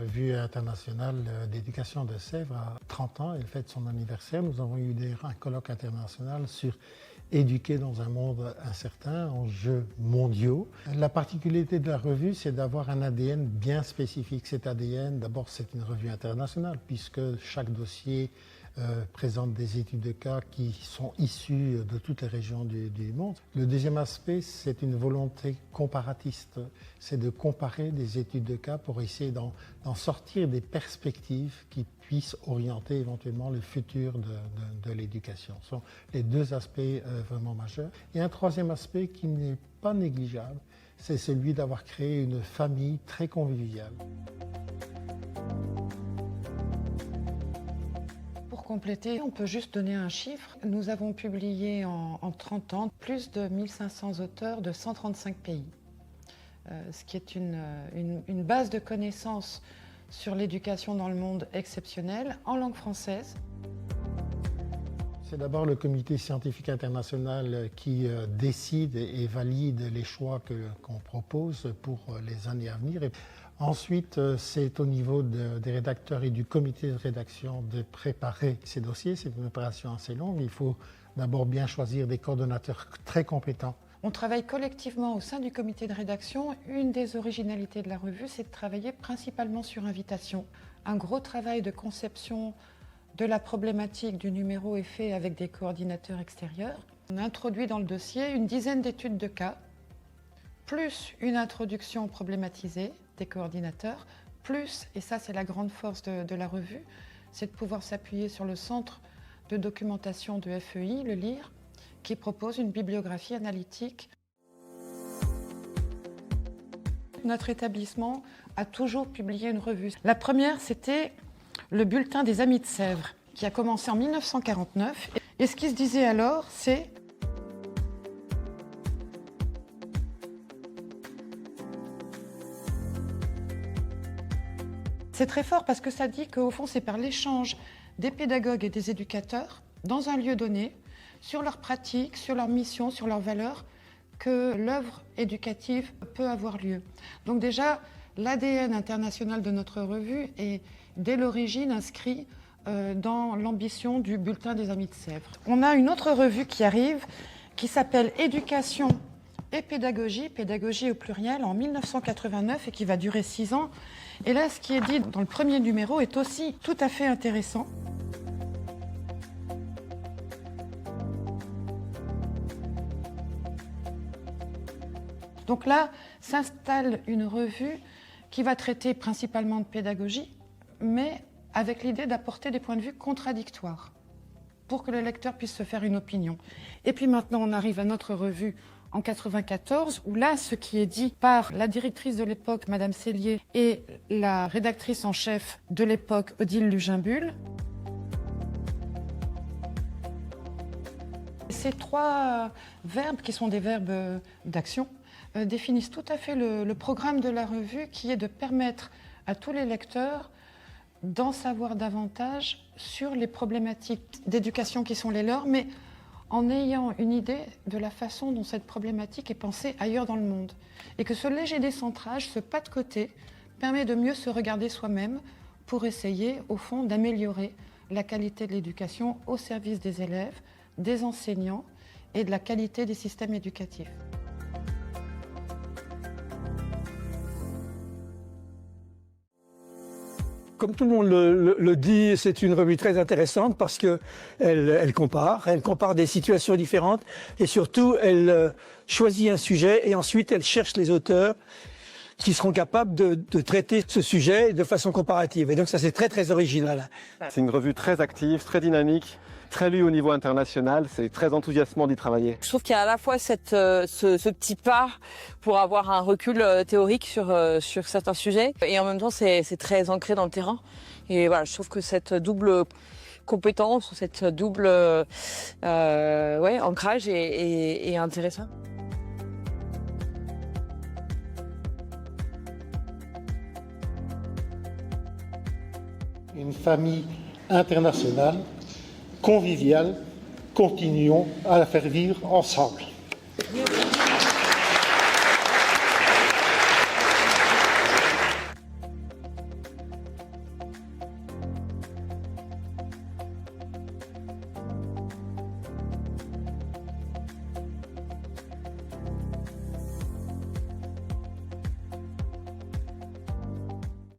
revue internationale d'éducation de Sèvres a 30 ans, elle fête son anniversaire. Nous avons eu un colloque international sur éduquer dans un monde incertain, enjeux mondiaux. La particularité de la revue, c'est d'avoir un ADN bien spécifique. Cet ADN, d'abord, c'est une revue internationale, puisque chaque dossier présente des études de cas qui sont issues de toutes les régions du monde. Le deuxième aspect, c'est une volonté comparatiste. C'est de comparer des études de cas pour essayer d'en sortir des perspectives qui puissent orienter éventuellement le futur de l'éducation. Ce sont les deux aspects vraiment majeurs. Et un troisième aspect qui n'est pas négligeable, c'est celui d'avoir créé une famille très conviviale. Pour compléter, on peut juste donner un chiffre. Nous avons publié en 30 ans plus de 1500 auteurs de 135 pays, ce qui est une base de connaissances sur l'éducation dans le monde exceptionnelle en langue française. C'est d'abord le comité scientifique international qui décide et valide les choix qu'on propose pour les années à venir. Et ensuite, c'est au niveau des rédacteurs et du comité de rédaction de préparer ces dossiers. C'est une opération assez longue. Il faut d'abord bien choisir des coordonnateurs très compétents. On travaille collectivement au sein du comité de rédaction. Une des originalités de la revue, c'est de travailler principalement sur invitation. Un gros travail de conception de la problématique du numéro est fait avec des coordinateurs extérieurs. On a introduit dans le dossier une dizaine d'études de cas, plus une introduction problématisée des coordinateurs, plus, et ça c'est la grande force de la revue, c'est de pouvoir s'appuyer sur le centre de documentation de FEI, le LIR, qui propose une bibliographie analytique. Notre établissement a toujours publié une revue. La première, c'était le Bulletin des Amis de Sèvres, qui a commencé en 1949. Et ce qui se disait alors, c'est très fort parce que ça dit qu'au fond, c'est par l'échange des pédagogues et des éducateurs dans un lieu donné, sur leurs pratiques, sur leurs missions, sur leurs valeurs, que l'œuvre éducative peut avoir lieu. Donc déjà, l'ADN international de notre revue est dès l'origine inscrit dans l'ambition du Bulletin des Amis de Sèvres. On a une autre revue qui arrive, qui s'appelle Éducation et pédagogie, pédagogie au pluriel, en 1989 et qui va durer 6 ans. Et là, ce qui est dit dans le premier numéro est aussi tout à fait intéressant. Donc là, s'installe une revue qui va traiter principalement de pédagogie, mais avec l'idée d'apporter des points de vue contradictoires pour que le lecteur puisse se faire une opinion. Et puis maintenant, on arrive à notre revue en 1994, où là, ce qui est dit par la directrice de l'époque, Madame Cellier, et la rédactrice en chef de l'époque, Odile Lugimbul. Ces 3 verbes, qui sont des verbes d'action, définissent tout à fait le programme de la revue, qui est de permettre à tous les lecteurs d'en savoir davantage sur les problématiques d'éducation qui sont les leurs, mais en ayant une idée de la façon dont cette problématique est pensée ailleurs dans le monde. Et que ce léger décentrage, ce pas de côté, permet de mieux se regarder soi-même pour essayer, au fond, d'améliorer la qualité de l'éducation au service des élèves, des enseignants et de la qualité des systèmes éducatifs. Comme tout le monde le dit, c'est une revue très intéressante parce qu'elle compare des situations différentes et surtout elle choisit un sujet et ensuite elle cherche les auteurs qui seront capables de traiter ce sujet de façon comparative. Et donc ça c'est très très original. C'est une revue très active, très dynamique, très lue au niveau international, c'est très enthousiasmant d'y travailler. Je trouve qu'il y a à la fois ce petit pas pour avoir un recul théorique sur certains sujets et en même temps c'est très ancré dans le terrain. Et voilà, je trouve que cette double compétence, cette double ancrage est intéressant. Une famille internationale, conviviale, continuons à la faire vivre ensemble.